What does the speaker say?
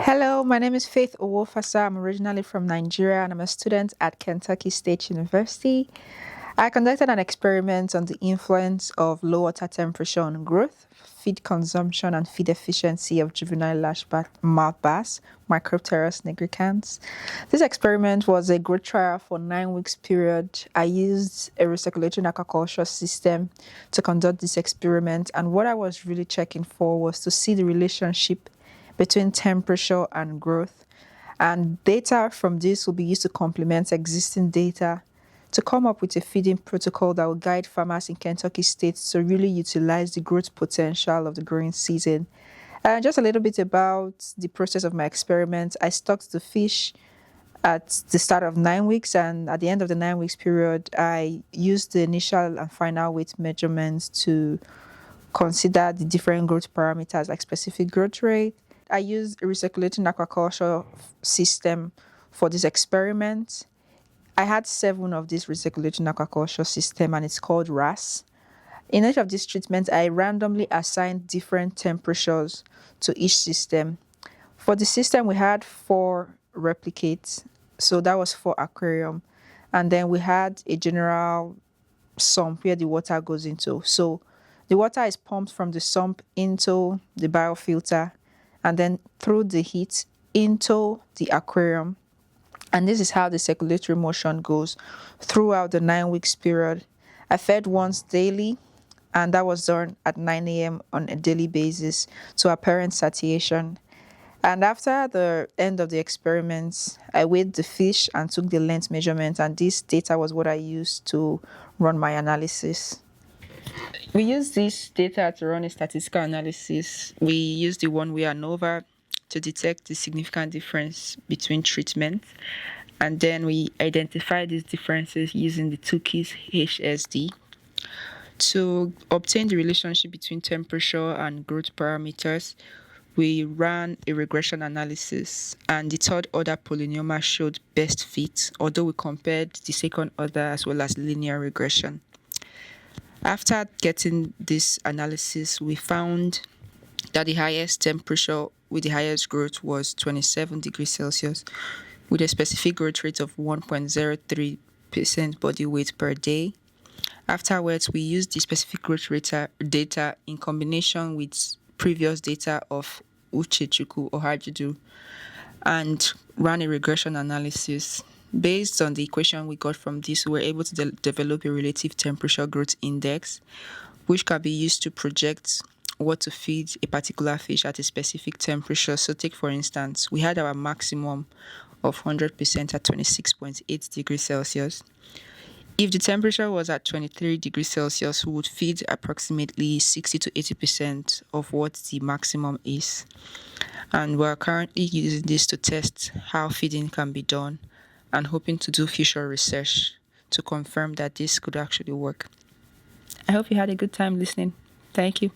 Hello, my name is Faith Ohwofasa. I'm originally from Nigeria and I'm a student at Kentucky State University. I conducted an experiment on the influence of low water temperature on growth, feed consumption, and feed efficiency of juvenile largemouth bass, Micropterus nigricans. This experiment was a growth trial for 9 weeks period. I used a recirculating aquaculture system to conduct this experiment, and what I was really checking for was to see the relationship between temperature and growth. And data from this will be used to complement existing data to come up with a feeding protocol that will guide farmers in Kentucky State to really utilize the growth potential of the growing season. Just a little bit about the process of my experiment. I stocked the fish at the start of 9 weeks, and at the end of the 9 weeks period, I used the initial and final weight measurements to consider the different growth parameters like specific growth rate. I used a recirculating aquaculture system for this experiment. I had 7 of this recirculating aquaculture system, and it's called RAS. In each of these treatments, I randomly assigned different temperatures to each system. For the system, we had 4 replicates, so that was 4 aquarium. And then we had a general sump where the water goes into. So the water is pumped from the sump into the biofilter and then through the heat into the aquarium. And this is how the circulatory motion goes throughout the 9 weeks period. I fed once daily, and that was done at 9 a.m. on a daily basis to apparent satiation. And after the end of the experiments, I weighed the fish and took the length measurement, and this data was what I used to run my analysis. We use this data to run a statistical analysis. We use the one-way ANOVA to detect the significant difference between treatments. And then we identify these differences using the 2 keys HSD. To obtain the relationship between temperature and growth parameters, we ran a regression analysis, and the third order polynomial showed best fit, although we compared the second order as well as linear regression. After getting this analysis, we found that the highest temperature with the highest growth was 27 degrees Celsius, with a specific growth rate of 1.03% body weight per day. Afterwards, we used the specific growth rate data in combination with previous data of Uchechukwu or Hajudu and ran a regression analysis. Based on the equation we got from this, we were able to develop a relative temperature growth index, which can be used to project what to feed a particular fish at a specific temperature. So take, for instance, we had our maximum of 100% at 26.8 degrees Celsius. If the temperature was at 23 degrees Celsius, we would feed approximately 60 to 80% of what the maximum is. And we're currently using this to test how feeding can be done and hoping to do future research to confirm that this could actually work. I hope you had a good time listening. Thank you.